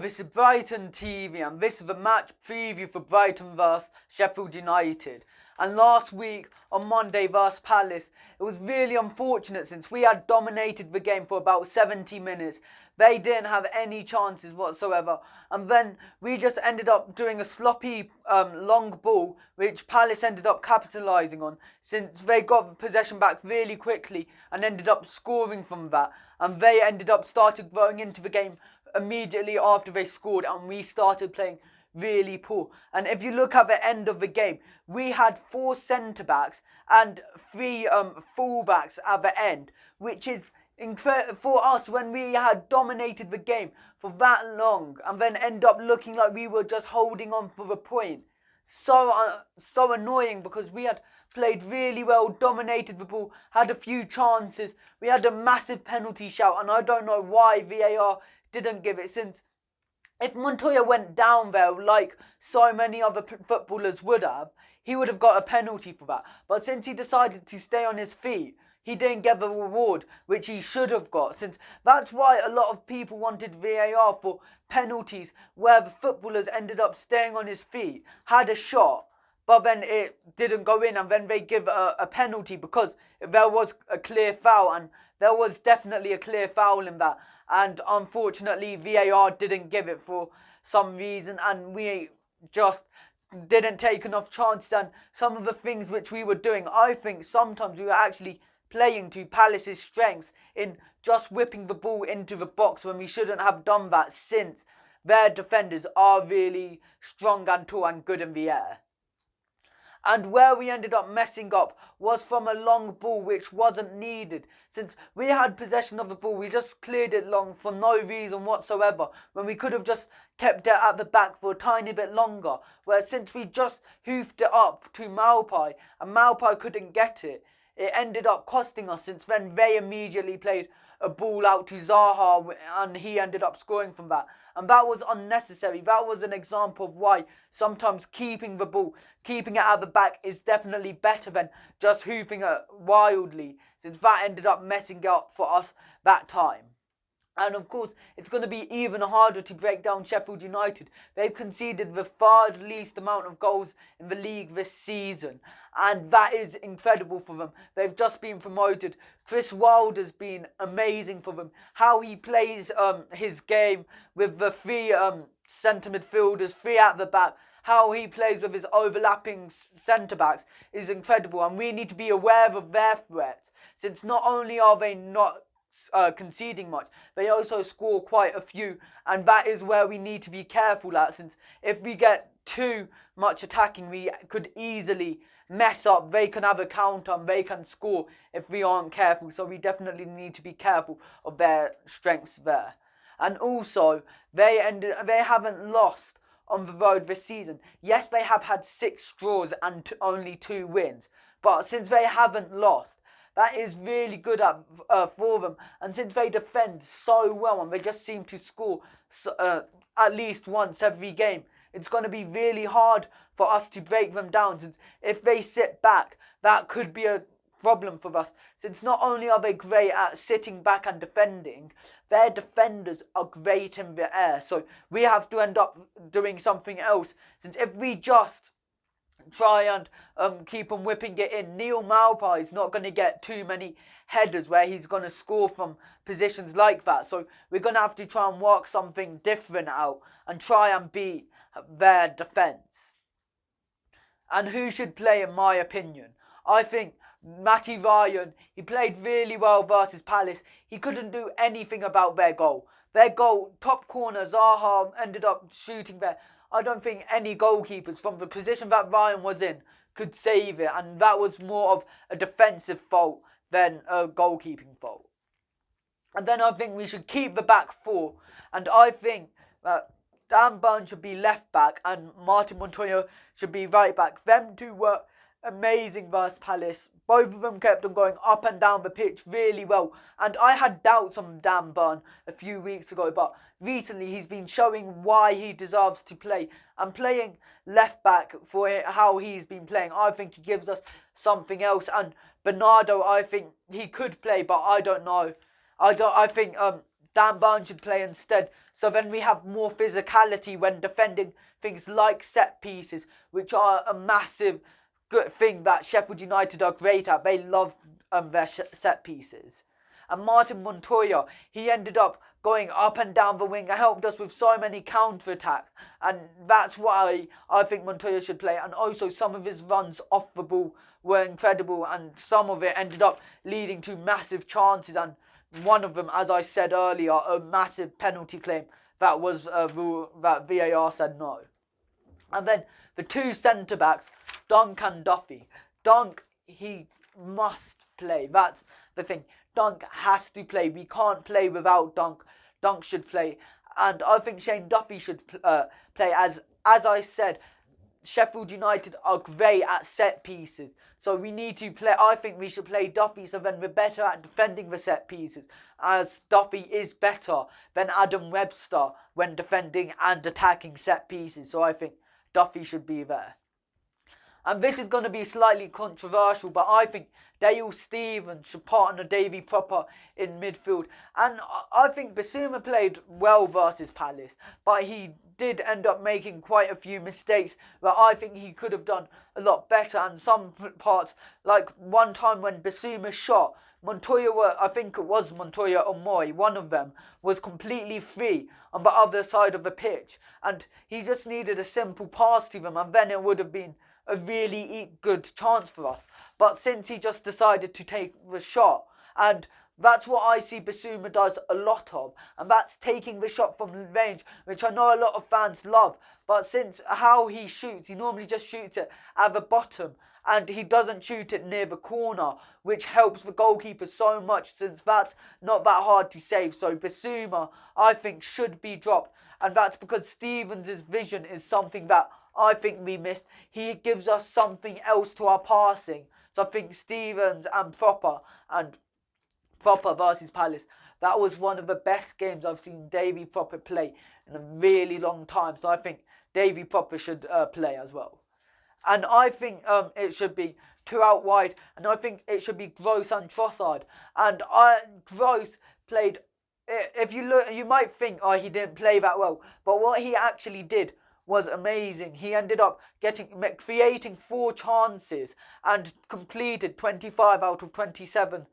This is Brighton TV and this is the match preview for Brighton vs Sheffield United. And last week on Monday vs Palace, it was really unfortunate since we had dominated the game for about 70 minutes. They didn't have any chances whatsoever, and then we just ended up doing a sloppy long ball which Palace ended up capitalising on since they got possession back really quickly and ended up scoring from that, and they ended up started growing into the game immediately after they scored, and we started playing really poor. And if you look at the end of the game, we had 4 centre-backs and 3 full-backs at the end, which is incredible for us when we had dominated the game for that long and then end up looking like we were just holding on for the point. So annoying, because we had played really well, dominated the ball, had a few chances. We had a massive penalty shout, and I don't know why VAR didn't give it, since if Montoya went down there like so many other footballers would have, he would have got a penalty for that. But since he decided to stay on his feet, he didn't get the reward which he should have got, since that's why a lot of people wanted VAR for penalties where the footballers ended up staying on his feet, had a shot, but then it didn't go in, and then they give a penalty because there was a clear foul, and there was definitely a clear foul in that. And unfortunately, VAR didn't give it for some reason, and we just didn't take enough chances. And some of the things which we were doing, I think sometimes we were actually playing to Palace's strengths in just whipping the ball into the box when we shouldn't have done that, since their defenders are really strong and tall and good in the air. And where we ended up messing up was from a long ball which wasn't needed. Since we had possession of the ball, we just cleared it long for no reason whatsoever, when we could have just kept it at the back for a tiny bit longer. Where since we just hoofed it up to Maupay and Maupay couldn't get it, it ended up costing us, since then they immediately played a ball out to Zaha and he ended up scoring from that. And that was unnecessary. That was an example of why sometimes keeping the ball, keeping it at the back is definitely better than just hoofing it wildly, since that ended up messing up for us that time. And of course, it's going to be even harder to break down Sheffield United. They've conceded the far least amount of goals in the league this season, and that is incredible for them. They've just been promoted. Chris Wilder's been amazing for them. How he plays his game with the 3 centre midfielders, 3 at the back, how he plays with his overlapping centre-backs is incredible, and we need to be aware of their threats, since not only are they not conceding much, they also score quite a few, and that is where we need to be careful at, since if we get too much attacking, we could easily mess up. They can have a counter and they can score if we aren't careful, so we definitely need to be careful of their strengths there. And also, they haven't lost on the road this season. Yes, they have had 6 draws and only 2 wins, but since they haven't lost, that is really good for them. And since they defend so well and they just seem to score at least once every game, it's going to be really hard for us to break them down. Since if they sit back, that could be a problem for us. Since not only are they great at sitting back and defending, their defenders are great in the air. So we have to end up doing something else. Since if we just try and keep on whipping it in, Neil Maupay is not going to get too many headers where he's going to score from positions like that. So we're going to have to try and work something different out and try and beat their defence. And who should play, in my opinion? I think Matty Ryan, he played really well versus Palace. He couldn't do anything about their goal. Their goal, top corner, Zaha ended up shooting there. I don't think any goalkeepers from the position that Ryan was in could save it, and that was more of a defensive fault than a goalkeeping fault. And then I think we should keep the back 4, and I think that Dan Burn should be left back and Martin Montoya should be right back. Them 2 were amazing versus Palace. Both of them kept on going up and down the pitch really well, and I had doubts on Dan Burn a few weeks ago, but recently he's been showing why he deserves to play, and playing left back for how he's been playing, I think he gives us something else. And Bernardo, I think he could play, but I don't know. I think Dan Burn should play instead. So then we have more physicality when defending things like set pieces, which are a massive good thing that Sheffield United are great at. They love their set pieces. And Martin Montoya, he ended up going up and down the wing and helped us with so many counter-attacks. And that's why I think Montoya should play. And also some of his runs off the ball were incredible, and some of it ended up leading to massive chances. And one of them, as I said earlier, a massive penalty claim that was that VAR said no. And then the two centre-backs, Dunk and Duffy. Dunk, he must play. That's the thing. Dunk has to play. We can't play without Dunk. Dunk should play. And I think Shane Duffy should play. As I said, Sheffield United are great at set pieces. So we need to play. I think we should play Duffy, so then we're better at defending the set pieces, as Duffy is better than Adam Webster when defending and attacking set pieces. So I think Duffy should be there. And this is going to be slightly controversial, but I think Dale Stephens should partner Davy Pröpper in midfield. And I think Bissouma played well versus Palace, but he did end up making quite a few mistakes that I think he could have done a lot better. And some parts, like one time when Bissouma shot, I think it was Montoya or Moy, one of them, was completely free on the other side of the pitch. And he just needed a simple pass to them, and then it would have been a really good chance for us. But since he just decided to take the shot, and that's what I see Bissouma does a lot of, and that's taking the shot from range, which I know a lot of fans love. But since how he shoots, he normally just shoots it at the bottom, and he doesn't shoot it near the corner, which helps the goalkeeper so much, since that's not that hard to save. So Bissouma, I think, should be dropped, and that's because Stephens' vision is something that I think we missed. He gives us something else to our passing. So I think Stephens and Pröpper versus Palace, that was one of the best games I've seen Davy Pröpper play in a really long time. So I think Davy Pröpper should play as well. And I think it should be two out wide, and I think it should be Gross and Trossard. And Gross played, if you look, you might think, oh, he didn't play that well, but what he actually did was amazing. He ended up creating 4 chances and completed 25 out of 27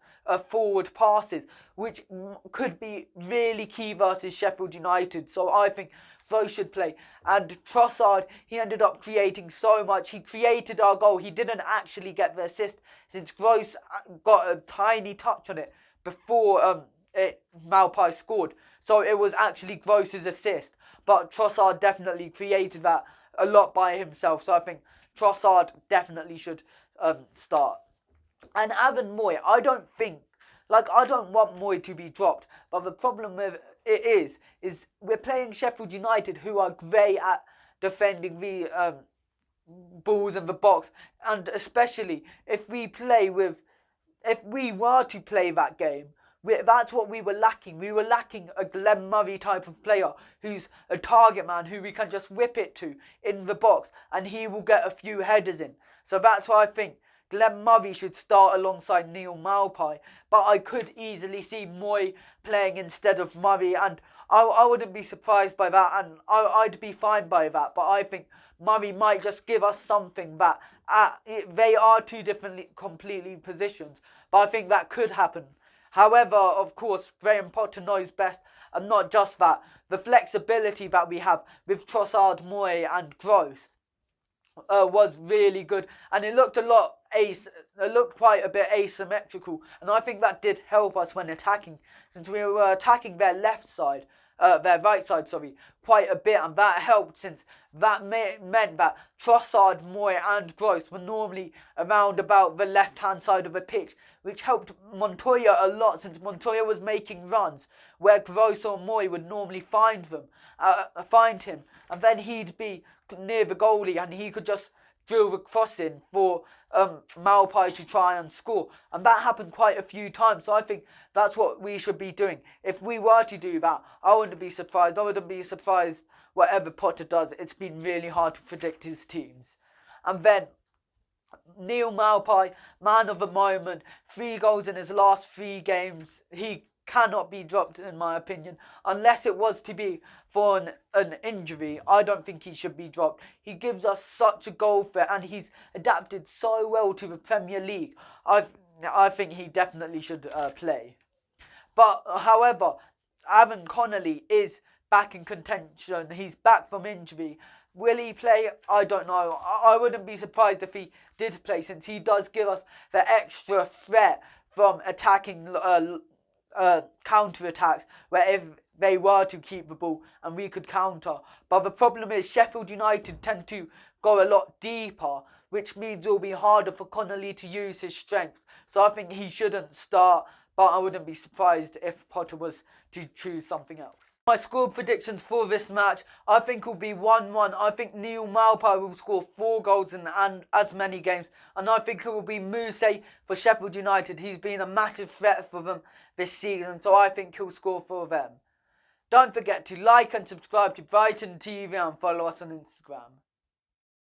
forward passes, which could be really key versus Sheffield United. So I think those should play. And Trossard, he ended up creating so much. He created our goal. He didn't actually get the assist, since Gross got a tiny touch on it before Maupay scored. So it was actually Gross's assist. But Trossard definitely created that a lot by himself. So I think Trossard definitely should start. And Aaron Moy, I don't want Moy to be dropped. But the problem with it is we're playing Sheffield United, who are great at defending the balls in the box. And especially if we were to play that game, that's what we were lacking. We were lacking a Glenn Murray type of player who's a target man who we can just whip it to in the box and he will get a few headers in. So that's why I think Glenn Murray should start alongside Neil Maupay. But I could easily see Moy playing instead of Murray, and I wouldn't be surprised by that, and I'd be fine by that. But I think Murray might just give us something that they are two different completely positions. But I think that could happen. However, of course, Graham Potter knows best, and not just that, the flexibility that we have with Trossard, Moy and Gross was really good, and it looked quite a bit asymmetrical, and I think that did help us when attacking, since we were attacking their right side, quite a bit, and that helped, since that meant that Trossard, Moy and Gross were normally around about the left-hand side of the pitch, which helped Montoya a lot, since Montoya was making runs where Gross or Moy would normally find him, and then he'd be near the goalie and he could just drill the cross in for Maupay to try and score. And that happened quite a few times. So I think that's what we should be doing. If we were to do that, I wouldn't be surprised. I wouldn't be surprised whatever Potter does. It's been really hard to predict his teams. And then Neil Maupay, man of the moment, 3 goals in his last 3 games. He cannot be dropped in my opinion, unless it was to be for an injury. I don't think he should be dropped. He gives us such a goal threat and he's adapted so well to the Premier League. I think he definitely should play. But however, Aaron Connolly is back in contention. He's back from injury. Will he play? I don't know. I wouldn't be surprised if he did play, since he does give us the extra threat from attacking counter-attacks, where if they were to keep the ball and we could counter. But the problem is Sheffield United tend to go a lot deeper, which means it will be harder for Connolly to use his strength. So I think he shouldn't start, but I wouldn't be surprised if Potter was to choose something else. My score predictions for this match, I think will be 1-1. I think Neil Maupay will score 4 goals in as many games. And I think it will be Mousset for Sheffield United. He's been a massive threat for them this season, so I think he'll score for them. Don't forget to like and subscribe to Brighton TV and follow us on Instagram.